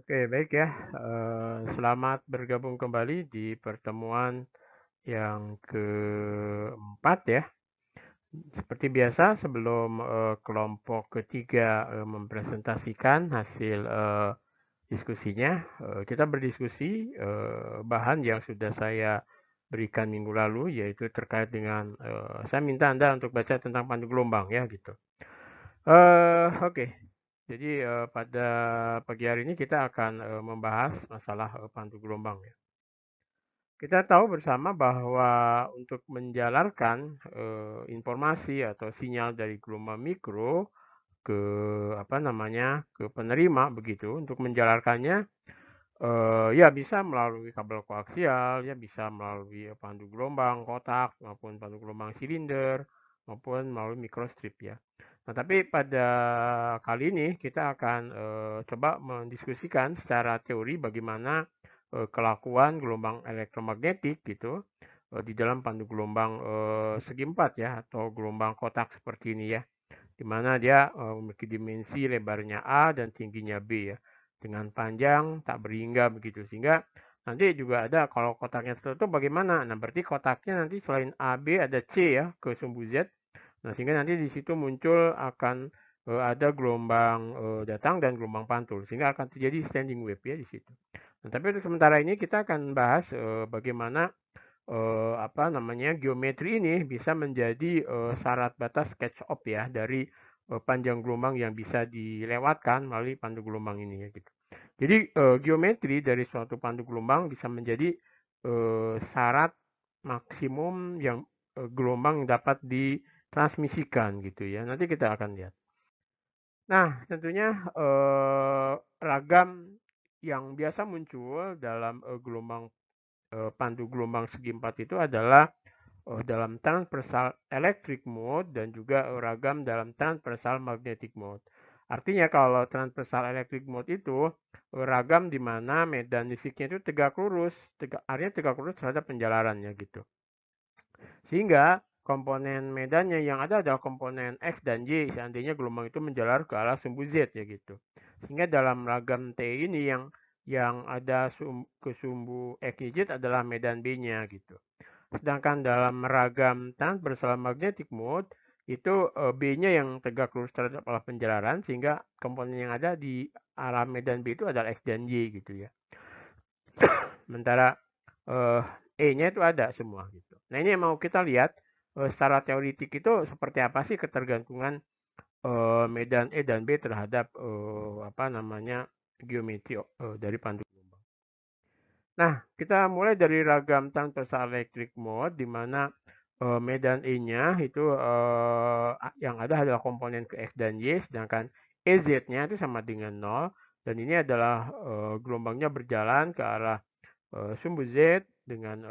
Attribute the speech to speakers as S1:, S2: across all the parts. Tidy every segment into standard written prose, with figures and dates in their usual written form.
S1: Oke, baik ya. Selamat bergabung kembali di pertemuan yang keempat ya. Seperti biasa, sebelum kelompok ketiga mempresentasikan hasil diskusinya, kita berdiskusi bahan yang sudah saya berikan minggu lalu, yaitu terkait dengan saya minta Anda untuk baca tentang pandu gelombang ya gitu. Oke. Jadi pada pagi hari ini kita akan membahas masalah pantu gelombang ya. Kita tahu bersama bahwa untuk menjalarkan informasi atau sinyal dari gelombang mikro ke ke penerima begitu, untuk menjalarkannya ya bisa melalui kabel koaksial, ya bisa melalui pandu gelombang kotak maupun pandu gelombang silinder maupun melalui microstrip ya. Nah, tapi pada kali ini kita akan coba mendiskusikan secara teori bagaimana kelakuan gelombang elektromagnetik gitu di dalam pandu gelombang segi empat ya atau gelombang kotak seperti ini ya, di mana dia memiliki dimensi lebarnya A dan tingginya B ya, dengan panjang tak berhingga begitu, sehingga nanti juga ada kalau kotaknya tertutup bagaimana. Nah, berarti kotaknya nanti selain A, B ada C ya ke sumbu Z. Nah, sehingga nanti di situ muncul akan ada gelombang datang dan gelombang pantul, sehingga akan terjadi standing wave ya di situ. Nah, tapi untuk sementara ini kita akan bahas bagaimana geometri ini bisa menjadi syarat batas catch up ya dari panjang gelombang yang bisa dilewatkan melalui pandu gelombang ini ya gitu. Jadi geometri dari suatu pandu gelombang bisa menjadi syarat maksimum yang gelombang dapat ditransmisikan gitu ya. Nanti kita akan lihat. Nah, tentunya ragam yang biasa muncul dalam gelombang pandu gelombang segi empat itu adalah dalam transversal electric mode dan juga ragam dalam transversal magnetic mode. Artinya kalau transversal electric mode itu ragam di mana medan listriknya itu tegak lurus, artinya tegak lurus terhadap penjalarannya gitu. Sehingga komponen medannya yang ada adalah komponen X dan Y seandainya gelombang itu menjalar ke arah sumbu Z ya gitu. Sehingga dalam ragam T ini yang ada ke sumbu X Y Z adalah medan B-nya gitu. Sedangkan dalam ragam transversal magnetic mode itu B-nya yang tegak lurus terhadap arah penjalaran, sehingga komponen yang ada di arah medan B itu adalah X dan Y gitu ya. Sementara E-nya itu ada semua gitu. Nah, ini yang mau kita lihat secara teoritik itu seperti apa sih ketergantungan medan E dan B terhadap geometri dari pandu gelombang. Nah, kita mulai dari ragam transversal electric mode di mana medan E-nya itu yang ada adalah komponen ke X dan Y, sedangkan EZ-nya itu sama dengan 0, dan ini adalah gelombangnya berjalan ke arah sumbu Z dengan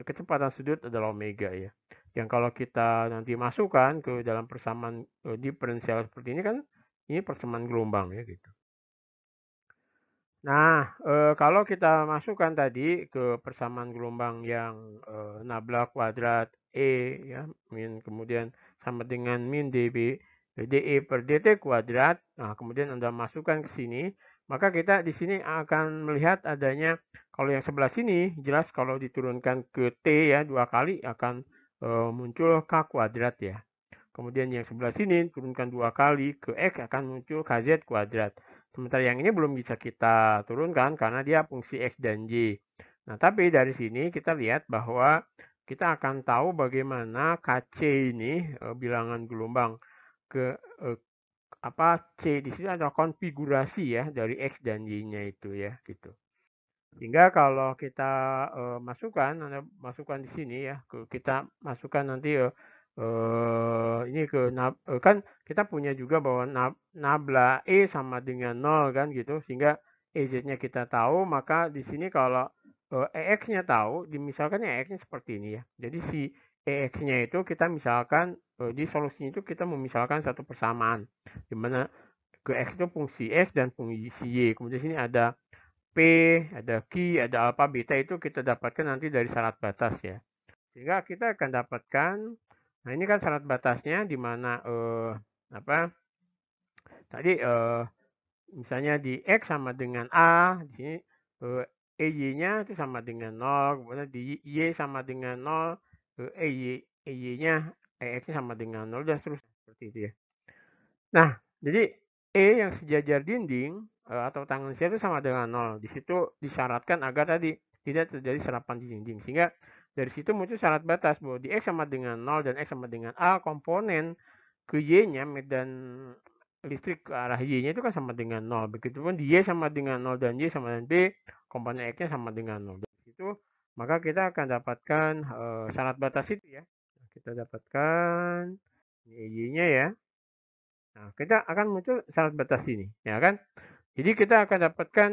S1: kecepatan sudut adalah omega ya. Yang kalau kita nanti masukkan ke dalam persamaan diferensial seperti ini kan, ini persamaan gelombang ya gitu. Nah, kalau kita masukkan tadi ke persamaan gelombang yang nabla kuadrat E ya, min kemudian sama dengan min dB dE per dt kuadrat. Nah, kemudian Anda masukkan ke sini, maka kita di sini akan melihat adanya, kalau yang sebelah sini jelas kalau diturunkan ke T ya 2 kali akan muncul K kuadrat ya. Kemudian yang sebelah sini turunkan 2 kali ke X akan muncul KZ kuadrat. Sementara yang ini belum bisa kita turunkan karena dia fungsi X dan Y. Nah, tapi dari sini kita lihat bahwa kita akan tahu bagaimana KC ini bilangan gelombang ke C di sini adalah konfigurasi ya dari X dan Y-nya itu ya gitu. Sehingga kalau kita masukkan di sini ya, kita masukkan nanti ini kan kita punya juga bahwa nabla E sama dengan 0 kan gitu, sehingga EZ-nya kita tahu, maka di sini kalau EX-nya tahu, misalkan EX-nya seperti ini ya. Jadi si EX-nya itu kita misalkan di solusinya itu kita memisalkan satu persamaan, di mana ke X itu fungsi X dan fungsi Y. Kemudian di sini ada P, ada Q, ada alpha, beta itu kita dapatkan nanti dari syarat batas ya. Sehingga kita akan dapatkan, nah ini kan syarat batasnya di mana tadi misalnya di X sama dengan A, di sini EY-nya itu sama dengan 0, kemudian di Y sama dengan 0, EY-nya, EX-nya sama dengan 0, dan seterusnya seperti itu ya. Nah, jadi E yang sejajar dinding atau tangensial itu sama dengan 0. Di situ disyaratkan agar tadi tidak terjadi serapan di dinding. Sehingga dari situ muncul syarat batas bahwa di X sama dengan 0 dan X sama dengan A, komponen ke Y-nya, medan listrik ke arah Y-nya itu kan sama dengan 0. Begitupun di Y sama dengan 0 dan Y sama dengan B, komponen X-nya sama dengan 0. Dari situ maka kita akan dapatkan syarat batas itu ya. Kita dapatkan Y-nya ya. Nah, kita akan muncul syarat batas ini, ya kan? Jadi kita akan dapatkan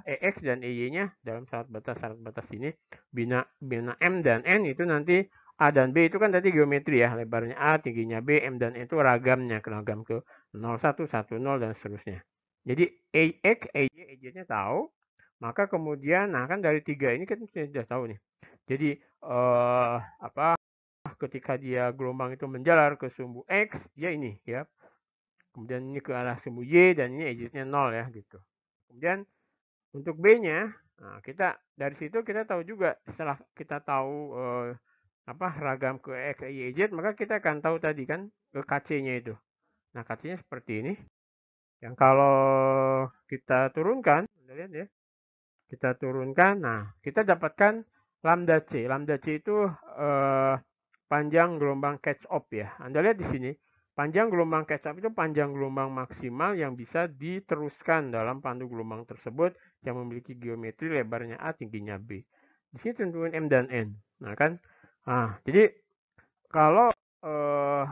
S1: EX dan EY-nya dalam syarat batas ini. Bina M dan N itu nanti A dan B itu kan tadi geometri ya, lebarnya A, tingginya B, M dan N itu ragamnya, ragam ke 01, 10, dan seterusnya. Jadi EX, EY, EJ-nya tahu, maka kemudian, nah kan dari tiga ini kita sudah tahu nih. Jadi ketika dia gelombang itu menjalar ke sumbu X, ya ini ya. Kemudian ini ke arah sumbu Y dan ini edge-nya 0 ya gitu. Kemudian untuk B-nya, nah kita dari situ kita tahu juga setelah kita tahu ragam ke X, Y, Z, maka kita akan tahu tadi kan ke KC-nya itu. Nah, KC-nya seperti ini. Yang kalau kita turunkan, lihat ya. Kita turunkan, nah kita dapatkan lambda C. Lambda C itu panjang gelombang catch up ya. Anda lihat di sini, panjang gelombang catch up itu panjang gelombang maksimal yang bisa diteruskan dalam pandu gelombang tersebut yang memiliki geometri lebarnya A, tingginya B. Di sini tentuin M dan N. Nah kan, jadi kalau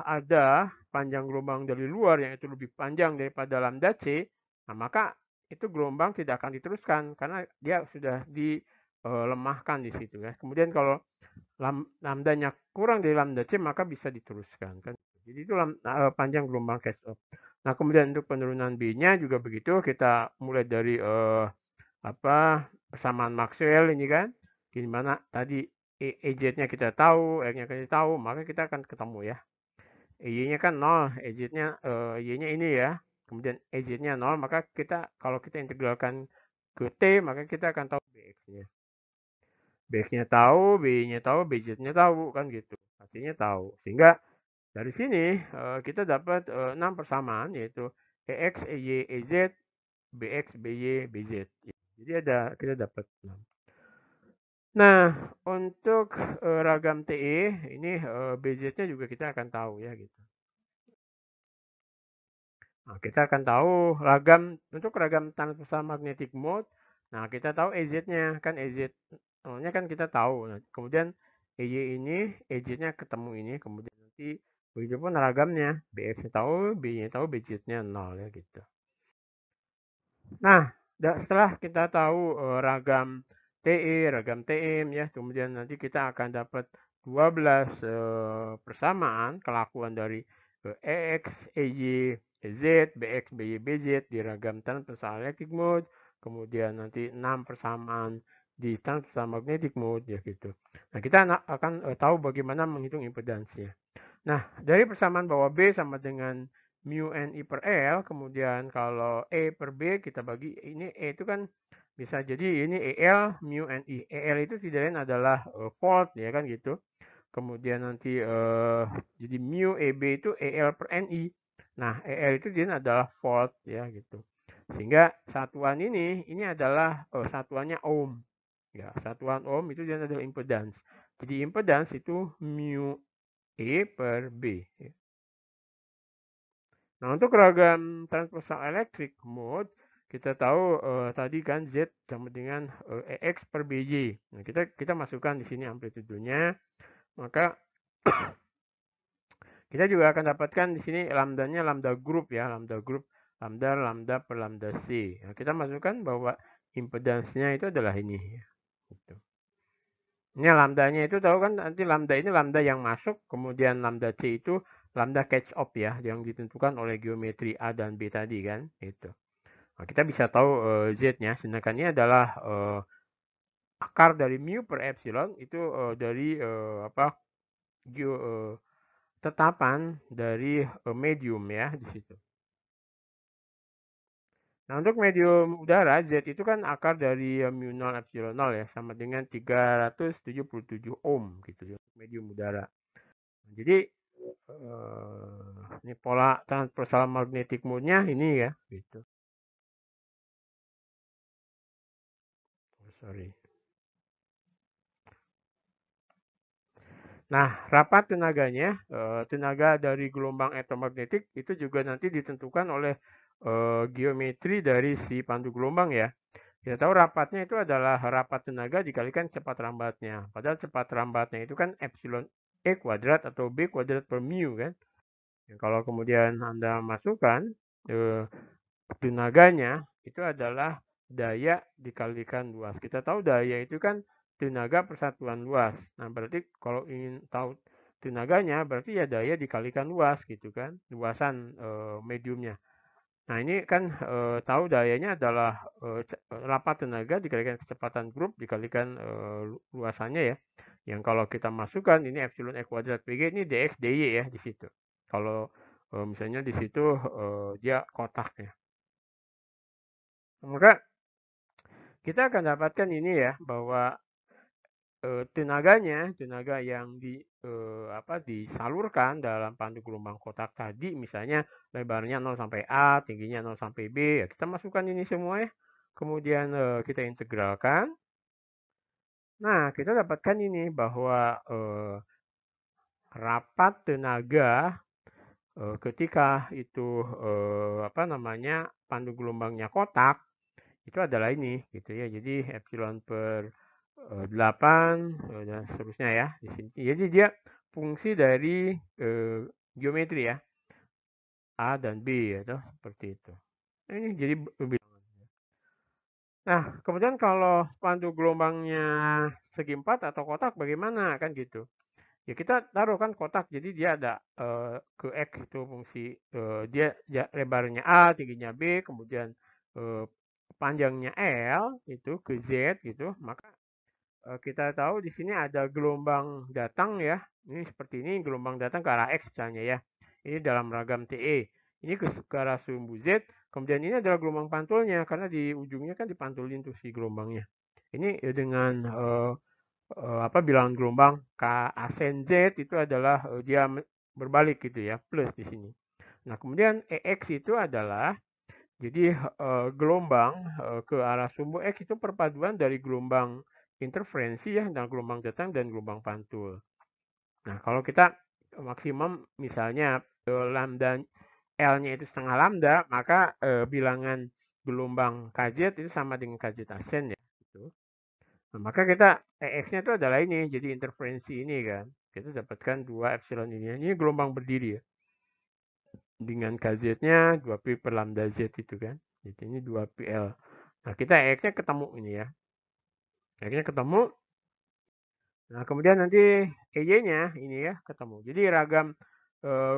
S1: ada panjang gelombang dari luar yang itu lebih panjang daripada lambda C, nah maka itu gelombang tidak akan diteruskan karena dia sudah dilemahkan di situ ya. Kemudian kalau lambdanya kurang dari lambda C maka bisa diteruskan kan. Jadi itu panjang gelombang catch up. Nah, kemudian untuk penurunan B-nya juga begitu, kita mulai dari persamaan Maxwell ini kan. Di mana tadi EZ-nya kita tahu, R-nya kita tahu, maka kita akan ketemu ya. Y-nya kan 0, EZ-nya Y-nya ini ya. Kemudian EZ-nya 0, maka kita kalau kita integralkan ke T, maka kita akan tahu BX-nya. BX-nya tahu, B-nya tahu, BZ-nya tahu, kan gitu. Artinya tahu. Sehingga dari sini kita dapat 6 persamaan, yaitu EX, EY, EZ, BX, BY, BZ. Jadi kita dapat 6. Nah, untuk ragam TE, ini BZ-nya juga kita akan tahu ya gitu. Nah, kita akan tahu untuk ragam transversal magnetic mode. Nah, kita tahu EZ-nya kan EZ-nya kan kita tahu. Nah, kemudian EY ini EZ-nya ketemu ini, kemudian nanti begitu pun ragamnya BX-nya tahu, B-nya tahu, BZ-nya 0 ya gitu. Nah, setelah kita tahu ragam TE, ragam TM ya, kemudian nanti kita akan dapat 12 persamaan kelakuan dari EX, EY, EZ, BX, BY, BZ di ragam transversal electric mode, kemudian nanti 6 persamaan di transversal magnetic mode ya gitu. Nah, kita akan tahu bagaimana menghitung impedansnya. Nah, dari persamaan bahwa B sama dengan mu N I per L, kemudian kalau E per B kita bagi, ini E itu kan bisa jadi ini EL mu N I. EL itu tidak lain adalah volt ya kan gitu. Kemudian nanti jadi mu EB itu EL per NI. Nah, EL itu dia adalah volt ya gitu. Sehingga satuan ini adalah satuannya ohm. Ya, satuan ohm itu dia adalah impedans. Jadi impedans itu mu E per B. Nah, untuk ragam transversal electric mode, kita tahu tadi kan Z sama dengan EX per BY. Nah, kita masukkan di sini amplitudenya, maka kita juga akan dapatkan di sini lambdanya lambda group ya, lambda group, lambda per lambda C. Nah, kita masukkan bahwa impedansnya itu adalah ini. Gitu. Ini lambdanya itu tahu kan nanti lambda ini lambda yang masuk, kemudian lambda C itu lambda catch up ya, yang ditentukan oleh geometri A dan B tadi kan, itu. Nah, kita bisa tahu Z-nya, sedangkan ini adalah akar dari mu per epsilon itu dari tetapan dari medium ya di situ. Nah, untuk medium udara, Z itu kan akar dari mu 0 epsilon 0 ya, sama dengan 377 ohm gitu ya, medium udara. Jadi, ini pola transversal magnetic mode-nya ini ya, gitu. Oh, sorry. Nah, rapat tenaganya, tenaga dari gelombang elektromagnetik itu juga nanti ditentukan oleh geometri dari si pandu gelombang ya. Kita tahu rapatnya itu adalah rapat tenaga dikalikan cepat rambatnya. Padahal cepat rambatnya itu kan epsilon E kuadrat atau B kuadrat per mu kan. Kalau kemudian Anda masukkan tenaganya itu adalah daya dikalikan luas. Kita tahu daya itu kan tenaga persatuan luas. Nah, berarti kalau ingin tahu tenaganya berarti ya daya dikalikan luas gitu kan, luasan mediumnya. Nah, ini kan tahu dayanya adalah rapat tenaga dikalikan kecepatan grup dikalikan luasannya ya. Yang kalau kita masukkan ini epsilon E kuadrat PG ini dx dy ya di situ. Kalau misalnya di situ dia kotaknya. Maka kita akan dapatkan ini ya bahwa tenaga yang disalurkan dalam pandu gelombang kotak tadi, misalnya lebarnya 0 sampai A, tingginya 0 sampai B, ya kita masukkan ini semua ya. Kemudian kita integralkan. Nah, kita dapatkan ini bahwa rapat tenaga ketika itu pandu gelombangnya kotak itu adalah ini gitu ya. Jadi epsilon per 8 dan seterusnya ya di sini. Jadi dia fungsi dari geometri ya. A dan B ya toh, seperti itu. Nah, ini jadi lebih. Nah, kemudian kalau pandu gelombangnya segi empat atau kotak bagaimana kan gitu. Ya kita taruh kan kotak jadi dia ada ke X itu fungsi dia lebarnya A, tingginya B, kemudian panjangnya L itu ke Z gitu, maka kita tahu di sini ada gelombang datang ya. Ini seperti ini gelombang datang ke arah X misalnya ya. Ini dalam ragam TE. Ini ke arah sumbu Z. Kemudian ini adalah gelombang pantulnya karena di ujungnya kan dipantulin tuh si gelombangnya. Ini dengan bilangan gelombang K asen Z itu adalah dia berbalik gitu ya, plus di sini. Nah, kemudian EX itu adalah jadi gelombang ke arah sumbu X itu perpaduan dari gelombang interferensi ya, dan gelombang datang dan gelombang pantul. Nah, kalau kita maksimum misalnya lambda L-nya itu setengah lambda, maka bilangan gelombang KZ itu sama dengan KZ asen ya. Gitu. Nah, maka kita EX-nya itu adalah ini, jadi interferensi ini kan. Kita dapatkan 2 epsilon ini. Ini gelombang berdiri ya. Dengan KZ-nya 2P per lambda Z itu kan. Jadi ini 2PL. Nah, kita EX-nya ketemu ini ya. EX-nya ketemu. Nah, kemudian nanti EY-nya ini ya ketemu. Jadi ragam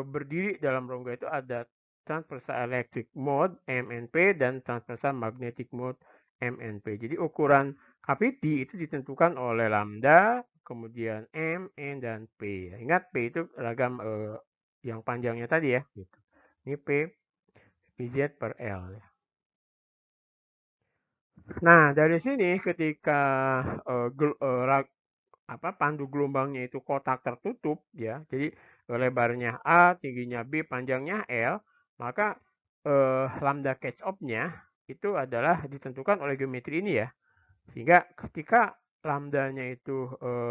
S1: berdiri dalam rongga itu ada transversal electric mode MNP dan transversal magnetic mode MNP. Jadi ukuran KPT itu ditentukan oleh lambda, kemudian M, N, dan P. Ingat P itu ragam yang panjangnya tadi ya. Gitu. Ini P, PZ per L. Ya. Nah, dari sini ketika pandu gelombangnya itu kotak tertutup ya, jadi lebarnya A, tingginya B, panjangnya L, maka lambda catch off-nya itu adalah ditentukan oleh geometri ini ya. Sehingga ketika lambdanya itu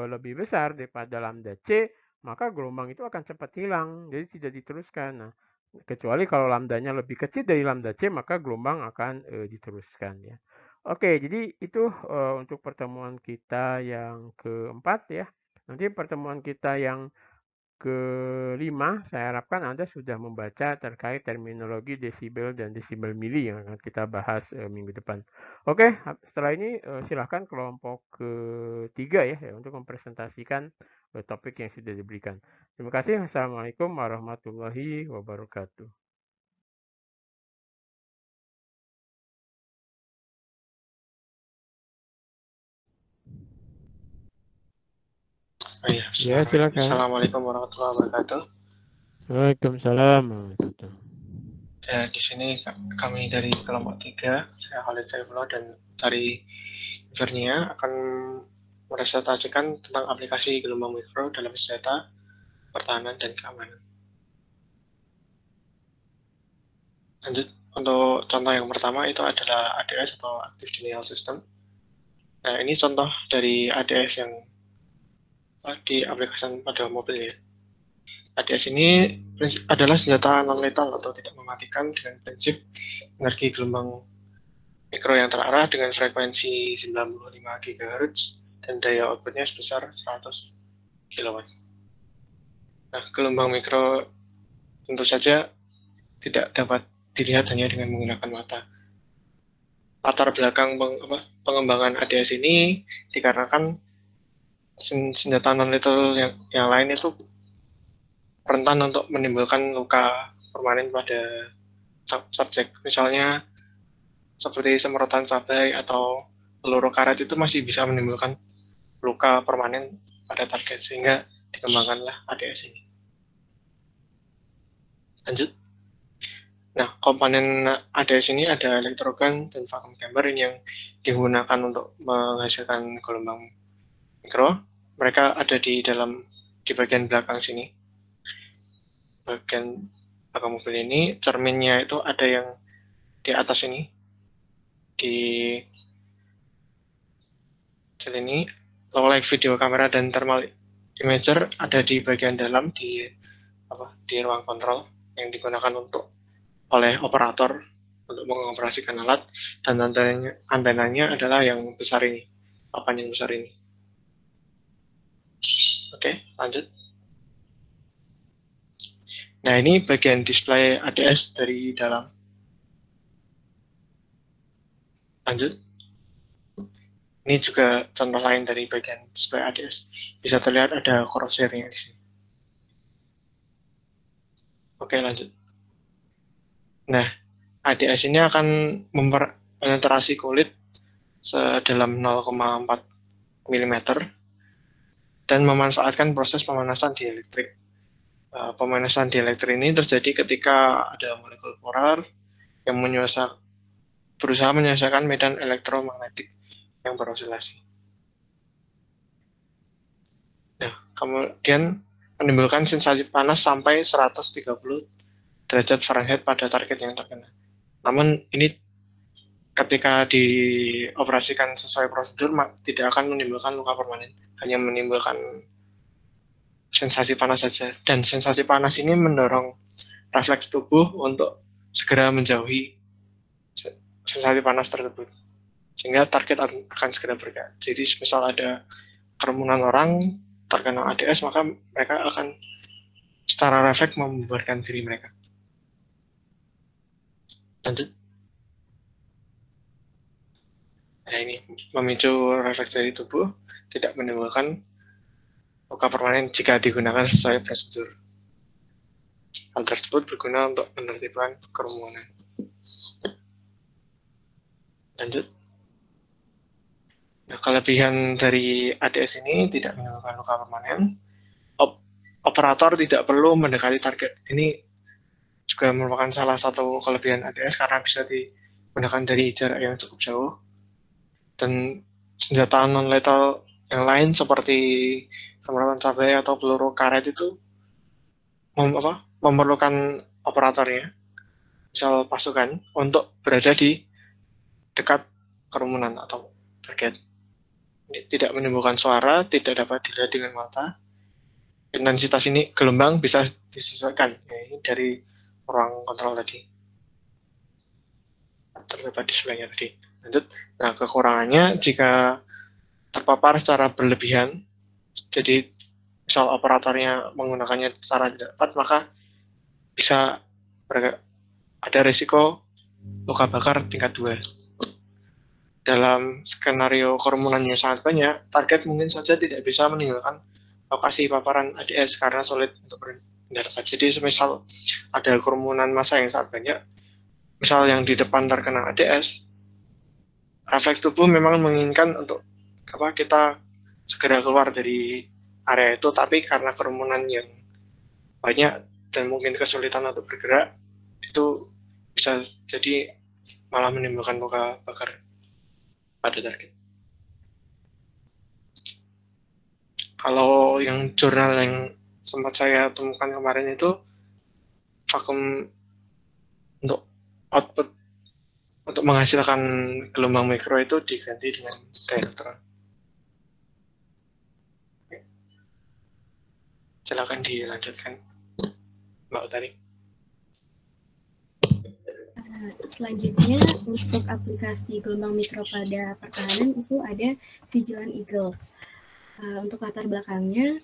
S1: lebih besar daripada lambda C, maka gelombang itu akan cepat hilang, jadi tidak diteruskan. Nah, kecuali kalau lambdanya lebih kecil dari lambda C, maka gelombang akan diteruskan ya. Oke, jadi itu untuk pertemuan kita yang keempat ya. Nanti pertemuan kita yang kelima, saya harapkan Anda sudah membaca terkait terminologi desibel dan desibel mili yang akan kita bahas minggu depan. Oke, setelah ini silahkan kelompok ketiga ya untuk mempresentasikan topik yang sudah diberikan. Terima kasih. Assalamualaikum warahmatullahi wabarakatuh.
S2: Oh iya,
S1: Ya, silakan.
S2: Assalamualaikum warahmatullahi wabarakatuh.
S1: Waalaikumsalam warahmatullahi wabarakatuh.
S2: Di sini kami dari kelompok 3, saya Khalid Saifullah dan dari Vernia akan presentasikan tentang aplikasi gelombang mikro dalam senjata, pertahanan, dan keamanan. Lanjut, untuk contoh yang pertama itu adalah ADS atau Active Denial System. Nah, ini contoh dari ADS yang diaplikasikan pada mobil ya. ADS ini adalah senjata non-lethal atau tidak mematikan dengan prinsip energi gelombang mikro yang terarah dengan frekuensi 95 GHz dan daya outputnya sebesar 100 kW. Nah, gelombang mikro tentu saja tidak dapat dilihat hanya dengan menggunakan mata. Latar belakang pengembangan ADS ini dikarenakan senjata non-lethal yang lain itu rentan untuk menimbulkan luka permanen pada subjek. Misalnya seperti semprotan cabai atau peluru karet itu masih bisa menimbulkan luka permanen pada target, sehingga dikembangkanlah ADS ini. Lanjut. Nah, komponen ADS ini ada elektrogun dan vacuum chamber yang digunakan untuk menghasilkan gelombang mikro. Mereka ada di bagian belakang sini. Bagian belakang mobil ini, cerminnya itu ada yang di atas ini. Di sini, low light video kamera dan thermal imager ada di bagian dalam di ruang kontrol yang digunakan oleh operator untuk mengoperasikan alat, dan antenanya adalah yang besar ini, papan yang besar ini. Oke, lanjut. Nah, ini bagian display ADS dari dalam. Lanjut. Ini juga contoh lain dari bagian display ADS. Bisa terlihat ada crosshair-nya di sini. Oke, lanjut. Nah, ADS ini akan mempenetrasi kulit sedalam 0,4 mm dan memanfaatkan proses pemanasan dieelektrik. Pemanasan dieelektrik ini terjadi ketika ada molekul polar yang berusaha menyelesaikan medan elektromagnetik yang berosilasi. Nah, kemudian menimbulkan sensasi panas sampai 130 derajat Fahrenheit pada target yang terkena. Namun ini ketika dioperasikan sesuai prosedur tidak akan menimbulkan luka permanen, hanya menimbulkan sensasi panas saja. Dan sensasi panas ini mendorong refleks tubuh untuk segera menjauhi sensasi panas tersebut, sehingga target akan segera bergerak. Jadi misal ada kerumunan orang terkena ADS, maka mereka akan secara refleks membubarkan diri mereka. Lanjut. Nah, ini memicu refleks dari tubuh, tidak menimbulkan luka permanen jika digunakan sesuai prosedur. Hal tersebut berguna untuk menertibkan kerumunan. Lanjut. Nah, kelebihan dari ADS ini tidak menimbulkan luka permanen. Operator tidak perlu mendekati target. Ini juga merupakan salah satu kelebihan ADS karena bisa digunakan dari jarak yang cukup jauh. Dan senjata non-lethal yang lain seperti semprotan cabai atau peluru karet itu memerlukan operatornya, misal pasukan, untuk berada di dekat kerumunan atau target. Ini tidak menimbulkan suara, tidak dapat dilihat dengan mata. Intensitas ini gelombang bisa disesuaikan, ya, ini dari ruang kontrol tadi. Terdapat displaynya tadi. Lanjut. Nah, kekurangannya jika terpapar secara berlebihan, jadi misal operatornya menggunakannya secara tidak tepat, maka bisa ada risiko luka bakar tingkat 2. Dalam skenario kerumunannya sangat banyak, target mungkin saja tidak bisa meninggalkan lokasi paparan ADS karena sulit untuk mendarat. Jadi misal ada kerumunan massa yang sangat banyak, misal yang di depan terkena ADS, refleks tubuh memang menginginkan untuk kita segera keluar dari area itu, tapi karena kerumunan yang banyak dan mungkin kesulitan untuk bergerak, itu bisa jadi malah menimbulkan luka bakar pada target. Kalau yang jurnal yang sempat saya temukan kemarin itu vakum untuk output untuk menghasilkan gelombang mikro itu diganti dengan dielektron. Silakan dilanjutkan, Mbak Utari.
S3: Selanjutnya untuk aplikasi gelombang mikro pada pertahanan itu ada Vigilant Eagle. Untuk latar belakangnya,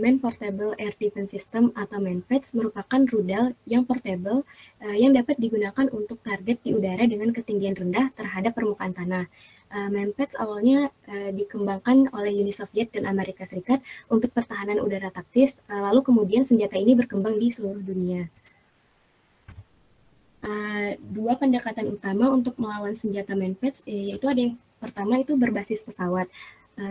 S3: Man Portable Air Defense System atau MANPADS merupakan rudal yang portable yang dapat digunakan untuk target di udara dengan ketinggian rendah terhadap permukaan tanah. MANPADS awalnya dikembangkan oleh Uni Soviet dan Amerika Serikat untuk pertahanan udara taktis, lalu kemudian senjata ini berkembang di seluruh dunia. Dua pendekatan utama untuk melawan senjata MANPADS yaitu ada yang pertama itu berbasis pesawat.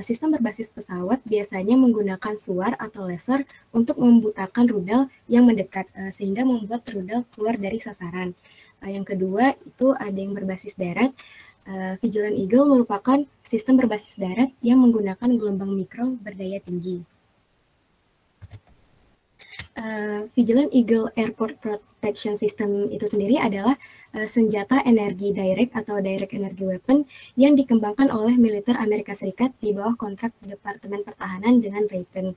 S3: Sistem berbasis pesawat biasanya menggunakan suar atau laser untuk membutakan rudal yang mendekat sehingga membuat rudal keluar dari sasaran. Yang kedua itu ada yang berbasis darat. Vigilant Eagle merupakan sistem berbasis darat yang menggunakan gelombang mikro berdaya tinggi. Vigilant Eagle Airport Protection System itu sendiri adalah senjata energi direct atau direct energy weapon yang dikembangkan oleh militer Amerika Serikat di bawah kontrak Departemen Pertahanan dengan Raytheon.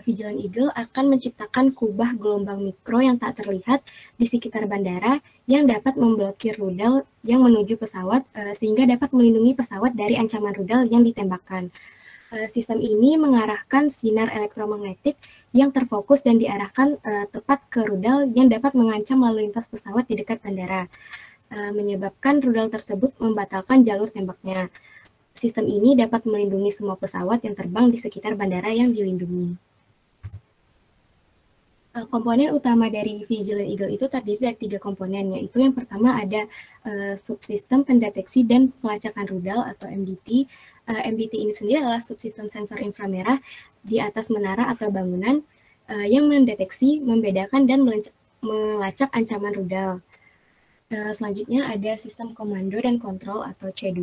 S3: Vigilant Eagle akan menciptakan kubah gelombang mikro yang tak terlihat di sekitar bandara yang dapat memblokir rudal yang menuju pesawat sehingga dapat melindungi pesawat dari ancaman rudal yang ditembakkan. Sistem ini mengarahkan sinar elektromagnetik yang terfokus dan diarahkan tepat ke rudal yang dapat mengancam lalu lintas pesawat di dekat bandara, menyebabkan rudal tersebut membatalkan jalur tembaknya. Sistem ini dapat melindungi semua pesawat yang terbang di sekitar bandara yang dilindungi. Komponen utama dari Vigilant Eagle itu terdiri dari 3 komponen, yaitu yang pertama ada subsistem pendeteksi dan pelacakan rudal atau MDT. MDT ini sendiri adalah subsistem sensor inframerah di atas menara atau bangunan yang mendeteksi, membedakan, dan melacak ancaman rudal. Selanjutnya ada sistem komando dan kontrol atau C2.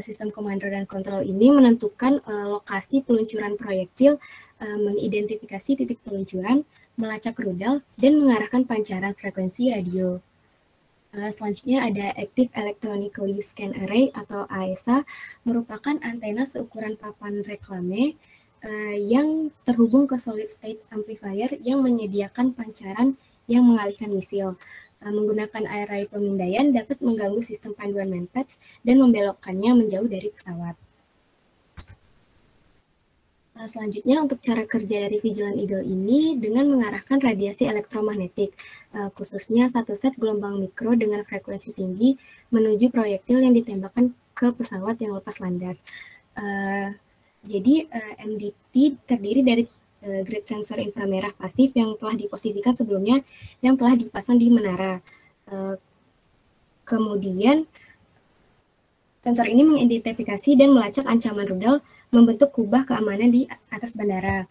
S3: Sistem komando dan kontrol ini menentukan lokasi peluncuran proyektil, mengidentifikasi titik peluncuran, melacak rudal, dan mengarahkan pancaran frekuensi radio. Selanjutnya ada Active Electronically Scan Array atau AESA, merupakan antena seukuran papan reklame yang terhubung ke solid state amplifier yang menyediakan pancaran yang mengalihkan misil. Menggunakan array pemindaian dapat mengganggu sistem panduan MANPADS dan membelokkannya menjauh dari pesawat. Selanjutnya untuk cara kerja dari Vigilant Eagle ini dengan mengarahkan radiasi elektromagnetik, khususnya satu set gelombang mikro dengan frekuensi tinggi menuju proyektil yang ditembakkan ke pesawat yang lepas landas. Jadi MDT terdiri dari grid sensor inframerah pasif yang telah diposisikan sebelumnya yang telah dipasang di menara. Kemudian sensor ini mengidentifikasi dan melacak ancaman rudal membentuk kubah keamanan di atas bandara.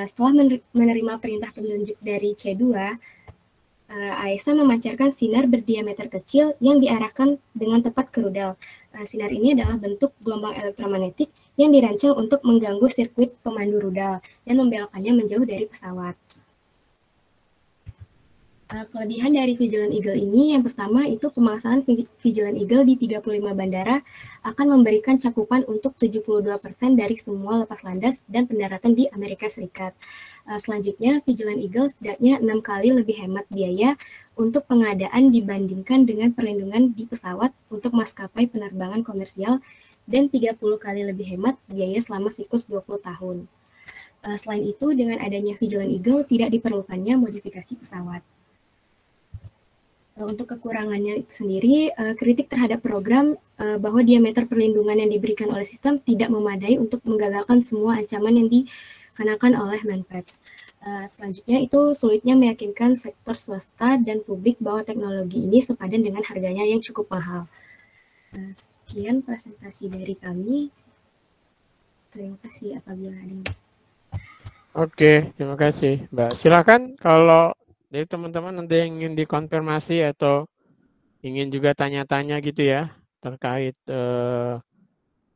S3: Setelah menerima perintah petunjuk dari C2, AESA memancarkan sinar berdiameter kecil yang diarahkan dengan tepat ke rudal. Sinar ini adalah bentuk gelombang elektromagnetik yang dirancang untuk mengganggu sirkuit pemandu rudal dan membelokkannya menjauh dari pesawat. Kelebihan dari Vigilant Eagle ini yang pertama itu pemasangan Vigilant Eagle di 35 bandara akan memberikan cakupan untuk 72% dari semua lepas landas dan pendaratan di Amerika Serikat. Selanjutnya, Vigilant Eagle setidaknya 6 kali lebih hemat biaya untuk pengadaan dibandingkan dengan perlindungan di pesawat untuk maskapai penerbangan komersial dan 30 kali lebih hemat biaya selama siklus 20 tahun. Selain itu, dengan adanya Vigilant Eagle tidak diperlukannya modifikasi pesawat. Untuk kekurangannya itu sendiri, kritik terhadap program bahwa diameter perlindungan yang diberikan oleh sistem tidak memadai untuk menggagalkan semua ancaman yang dikenakan oleh MANPADS. Selanjutnya itu sulitnya meyakinkan sektor swasta dan publik bahwa teknologi ini sepadan dengan harganya yang cukup mahal. Sekian presentasi dari kami. Terima kasih apabila ada.
S1: Oke, terima kasih Mbak. Silakan kalau Dari teman-teman ada yang ingin dikonfirmasi atau ingin juga tanya-tanya gitu ya terkait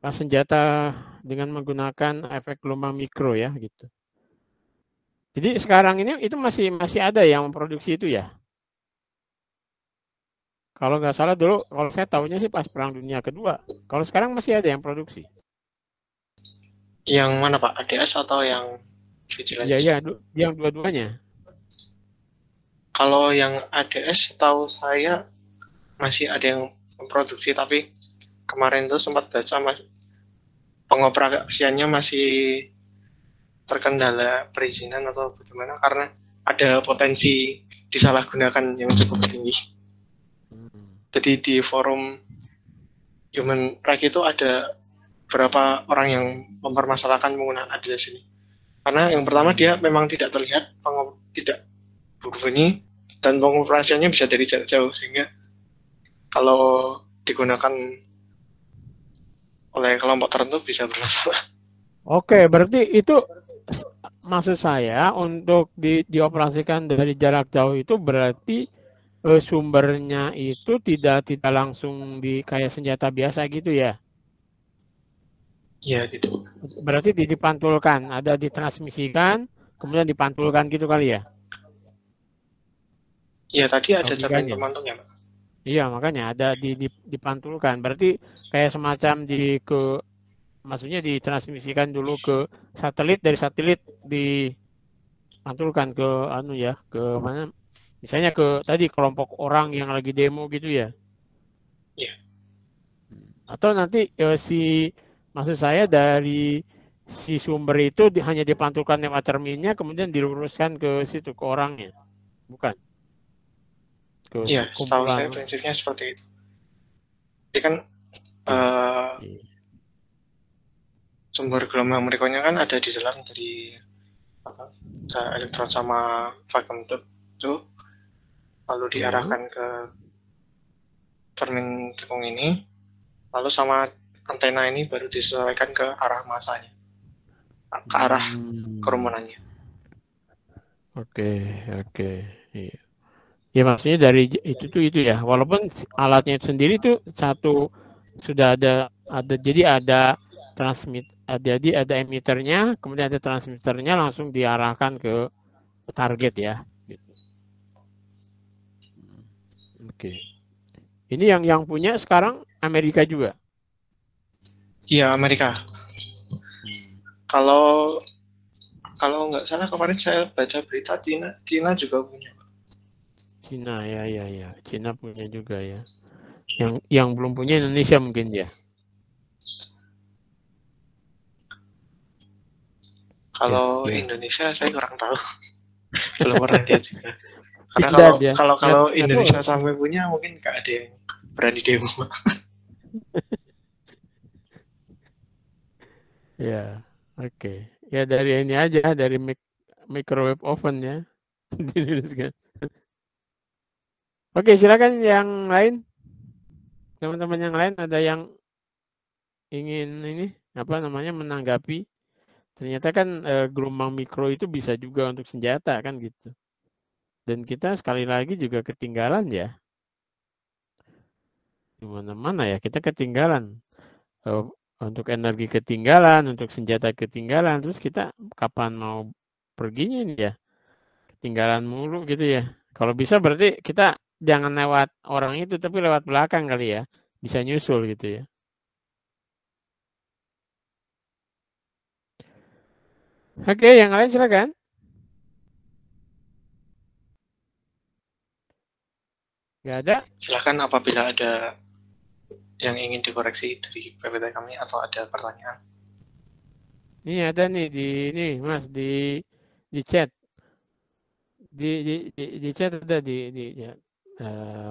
S1: senjata dengan menggunakan efek gelombang mikro ya gitu. Jadi sekarang ini itu masih ada yang memproduksi itu ya. Kalau nggak salah dulu, kalau saya tahunya sih pas Perang Dunia Kedua. Kalau sekarang masih ada yang produksi.
S2: Yang mana Pak? ADS atau yang Vigilante?
S1: Iya, yang dua-duanya.
S2: Kalau yang ADS tahu saya masih ada yang memproduksi, tapi kemarin tuh sempat baca pengoperasiannya masih terkendala perizinan atau bagaimana karena ada potensi disalahgunakan yang cukup tinggi. Jadi di forum Human Rights itu ada beberapa orang yang mempermasalahkan penggunaan ADS ini. Karena yang pertama dia memang tidak terlihat, tidak berbunyi, dan pengoperasiannya bisa dari jarak jauh, sehingga kalau digunakan oleh kelompok tertentu bisa bermasalah.
S1: Oke, berarti itu maksud saya untuk dioperasikan dari jarak jauh itu berarti sumbernya itu tidak langsung di kayak senjata biasa gitu ya?
S2: Iya gitu.
S1: Berarti dipantulkan, ada ditransmisikan, kemudian dipantulkan gitu kali ya?
S2: Iya tadi ada cermin
S1: Logikanya.
S2: pemantulnya, Pak.
S1: Iya, makanya ada dipantulkan. Berarti kayak semacam maksudnya ditransmisikan dulu ke satelit, dari satelit dipantulkan ke ke mana? Misalnya ke tadi kelompok orang yang lagi demo gitu ya.
S2: Iya.
S1: Atau nanti maksud saya dari si sumber itu hanya dipantulkan lewat cerminnya kemudian diluruskan ke situ ke orangnya. Bukan.
S2: Iya, setahu saya prinsipnya seperti itu. Jadi kan sumber gelombang merikonya kan ada di dalam dari elektron sama vacuum tube itu, lalu diarahkan ke cermin tikung ini, lalu sama antena ini baru disesuaikan ke arah masanya, ke arah kerumunannya. Oke.
S1: Iya. Ya maksudnya dari itu ya, walaupun alatnya sendiri itu satu sudah ada jadi ada jadi ada emiternya, kemudian ada transmitternya langsung diarahkan ke target ya. Oke. Ini yang punya sekarang Amerika juga.
S2: Iya, Amerika. Kalau nggak salah kemarin saya baca berita Cina juga punya.
S1: Cina ya. Cina punya juga ya. Yang belum punya Indonesia mungkin ya.
S2: Kalau Indonesia saya kurang tahu. Belum pernah lihat juga. Karena kalau Indonesia sampai punya mungkin nggak ada yang berani demo.
S1: Ya, oke. Ya dari ini aja, dari microwave oven ya. Oke, silakan yang lain. Teman-teman yang lain ada yang ingin menanggapi. Ternyata kan gelombang mikro itu bisa juga untuk senjata kan gitu. Dan kita sekali lagi juga ketinggalan ya. Di mana-mana ya kita ketinggalan. Untuk energi ketinggalan, untuk senjata ketinggalan. Terus kita kapan mau perginya nih ya? Ketinggalan mulu gitu ya. Kalau bisa berarti kita jangan lewat orang itu tapi lewat belakang kali ya. Bisa nyusul gitu ya. Oke, yang lain silakan. Nggak ada?
S2: Silakan apabila ada yang ingin dikoreksi dari PPT kami atau ada pertanyaan.
S1: Ini ada nih Mas di chat. Di chat ada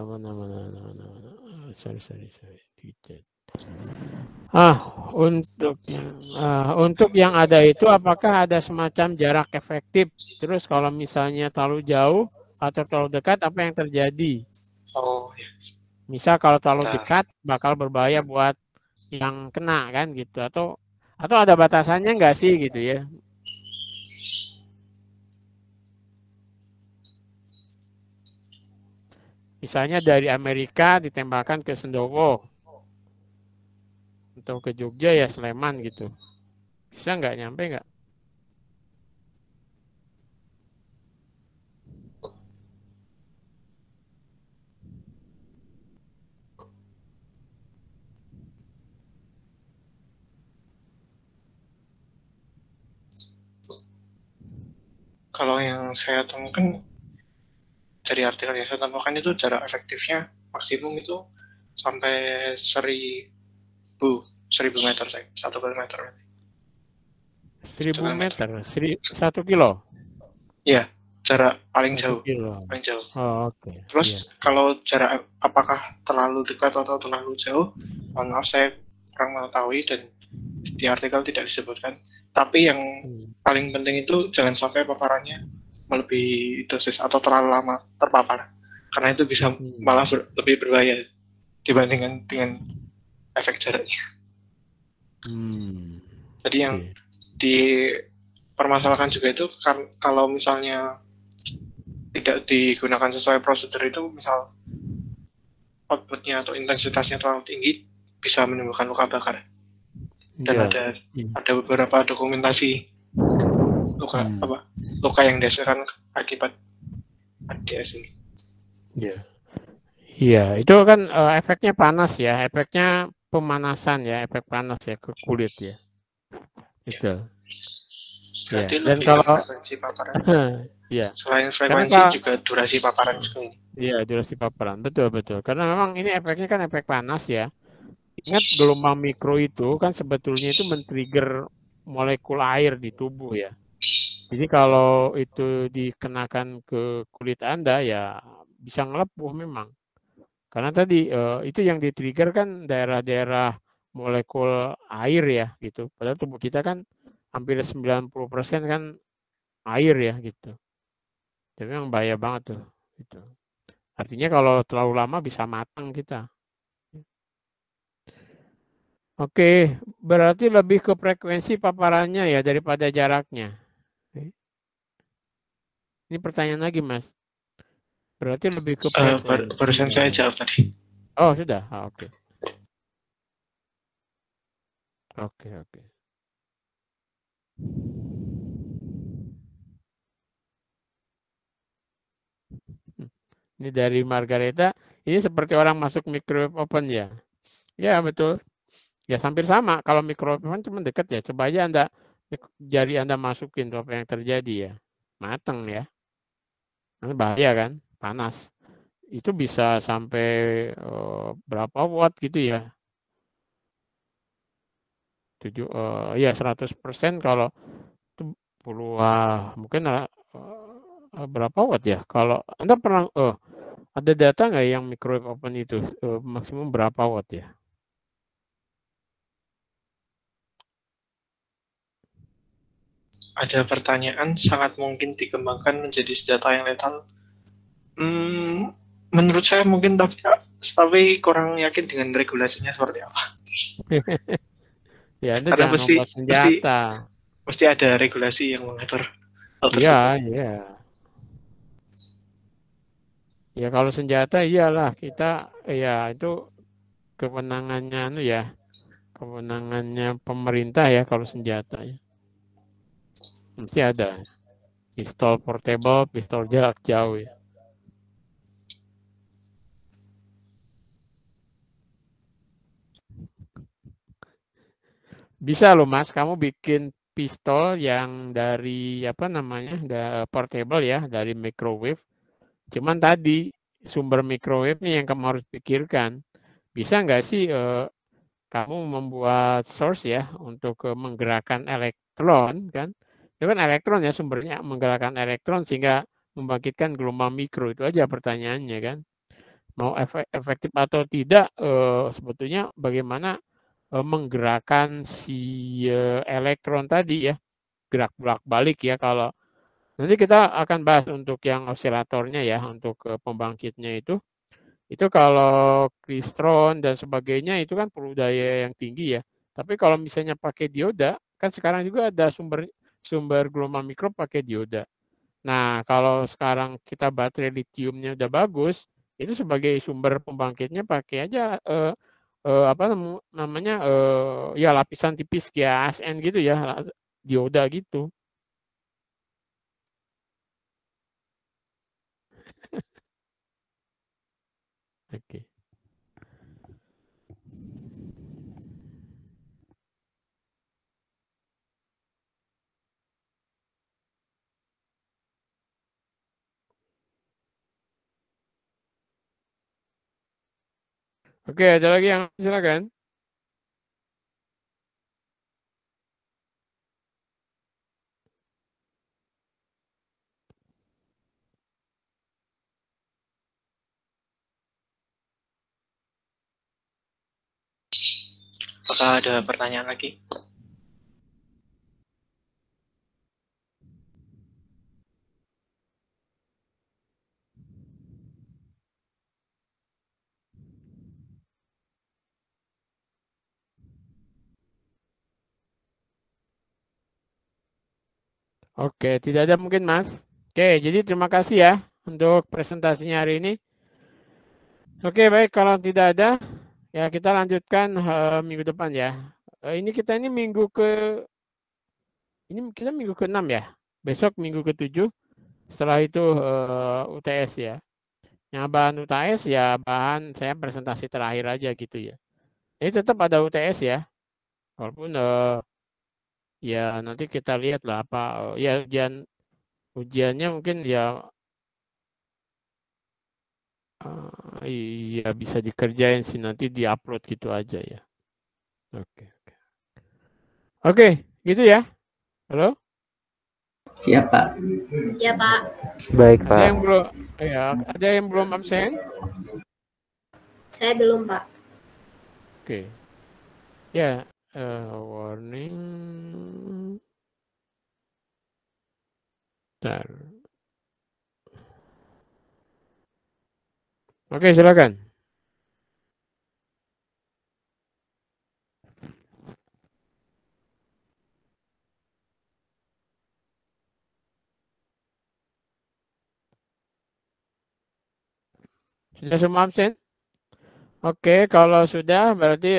S1: mana sorry di chat. Untuk yang ada itu apakah ada semacam jarak efektif? Terus kalau misalnya terlalu jauh atau terlalu dekat apa yang terjadi?
S2: Oh ya.
S1: Misal kalau terlalu dekat bakal berbahaya buat yang kena kan gitu, atau ada batasannya nggak sih gitu ya? Misalnya dari Amerika ditembakkan ke Sendowo atau ke Jogja ya Sleman gitu. Bisa nggak nyampe nggak?
S2: Kalau yang saya temukan dari artikel yang saya temukan itu jarak efektifnya maksimum itu sampai 1000 meter, 1 kilometer.
S1: 1000 meter, 1 kilo?
S2: Ya, jarak paling
S1: 1
S2: jauh.
S1: kilo.
S2: Paling jauh.
S1: Oh, oke.
S2: Terus kalau jarak apakah terlalu dekat atau terlalu jauh? Mohon maaf, saya kurang mengetahui dan di artikel tidak disebutkan. Tapi yang paling penting itu jangan sampai paparannya melebihi dosis atau terlalu lama terpapar. Karena itu bisa malah lebih berbahaya dibandingkan dengan efek jaraknya. Jadi yang dipermasalahkan juga itu kalau misalnya tidak digunakan sesuai prosedur itu, misal outputnya atau intensitasnya terlalu tinggi, bisa menimbulkan luka bakar. Dan ada beberapa dokumentasi luka yang dirasakan akibat ADS ini.
S1: Iya, itu kan efeknya panas ya, efeknya pemanasan ya, efek panas ya ke kulit ya. Itu.
S2: Berarti
S1: dan
S2: lebih
S1: kalau
S2: frekuensi paparan.
S1: Iya.
S2: Selain frekuensi juga durasi paparan juga ini.
S1: Iya, durasi paparan, betul. Karena memang ini efeknya kan efek panas ya. Ingat gelombang mikro itu kan sebetulnya itu men-trigger molekul air di tubuh ya. Jadi kalau itu dikenakan ke kulit Anda ya bisa ngelepuh memang. Karena tadi itu yang di-trigger kan daerah-daerah molekul air ya gitu. Padahal tubuh kita kan hampir 90% kan air ya gitu. Jadi memang bahaya banget tuh. Gitu. Artinya kalau terlalu lama bisa matang kita. Oke, berarti lebih ke frekuensi paparannya ya daripada jaraknya. Ini pertanyaan lagi, Mas. Berarti lebih ke frekuensi.
S2: Barusan saya jawab tadi.
S1: Oh, sudah. Oke. Ini dari Margareta. Ini seperti orang masuk microwave oven ya. Ya, betul. Ya, hampir sama. Kalau microwave oven cuma dekat ya. Coba aja jari Anda masukin tuh apa yang terjadi ya. Mateng ya. Nah, bahaya kan? Panas. Itu bisa sampai berapa watt gitu ya. 100% kalau itu mungkin berapa watt ya? Kalau Anda pernah ada data nggak yang microwave oven itu maksimum berapa watt ya?
S2: Ada pertanyaan, sangat mungkin dikembangkan menjadi senjata yang lethal. Menurut saya mungkin, tapi kurang yakin dengan regulasinya seperti apa.
S1: Ya, Anda jangan membawa senjata.
S2: Mesti ada regulasi yang mengatur hal
S1: tersebut. Ya kalau senjata iyalah kita ya itu kewenangannya pemerintah ya kalau senjata ya. Mesti ada pistol portable, pistol jarak jauh ya. Bisa loh Mas, kamu bikin pistol yang dari portable ya, dari microwave. Cuman tadi sumber microwave-nya yang kamu harus pikirkan. Bisa nggak sih kamu membuat source ya untuk menggerakkan elektron kan? Itu kan elektron ya sumbernya, menggerakkan elektron sehingga membangkitkan gelombang mikro. Itu aja pertanyaannya kan. Mau efektif atau tidak sebetulnya bagaimana menggerakkan si elektron tadi ya, gerak bolak-balik ya. Kalau nanti kita akan bahas untuk yang osilatornya ya, untuk pembangkitnya itu kalau klistron dan sebagainya itu kan perlu daya yang tinggi ya. Tapi kalau misalnya pakai dioda, kan sekarang juga ada sumber gelombang mikro pakai dioda. Nah, kalau sekarang kita baterai litiumnya udah bagus, itu sebagai sumber pembangkitnya pakai aja apa namanya ya lapisan tipis kayak ASN gitu ya, dioda gitu. Oke. Oke, ada lagi yang silakan.
S2: Apakah ada pertanyaan lagi?
S1: Oke, tidak ada mungkin Mas. Oke, jadi terima kasih ya untuk presentasinya hari ini. Oke, baik kalau tidak ada ya kita lanjutkan minggu depan ya. Ini kita ini minggu ke-6 ya. Besok minggu ke-7. Setelah itu UTS ya. Yang bahan UTS ya bahan saya presentasi terakhir aja gitu ya. Ini tetap ada UTS ya. Walaupun ya nanti kita lihat lah apa ya ujiannya mungkin ya iya bisa dikerjain sih nanti diupload gitu aja ya. Oke. Oke, gitu ya. Halo?
S4: Siap, Pak.
S3: Ya, Pak.
S4: Baik,
S1: Ada
S4: Pak.
S1: yang belum ya, ada yang belum absen?
S3: Saya belum, Pak.
S1: Oke. Ya, warning. Bentar. Oke, silakan. Sudah semua absen? Oke, kalau sudah berarti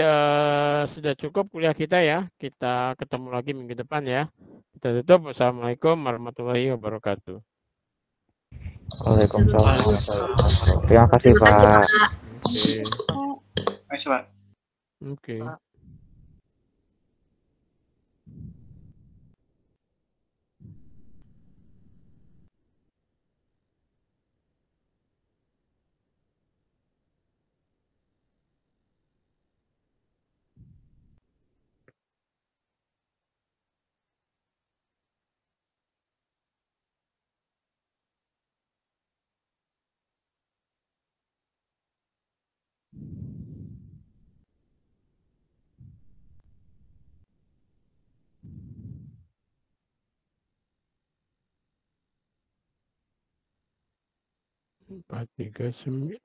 S1: sudah cukup kuliah kita ya. Kita ketemu lagi minggu depan ya. Kita tutup. Wassalamualaikum warahmatullahi wabarakatuh.
S4: Waalaikumsalam. Terima kasih,
S3: Terima kasih,
S4: Pak.
S3: Pak.
S1: Oke.
S2: Makasih, Pak.
S1: Oke. Empat tiga sembilan.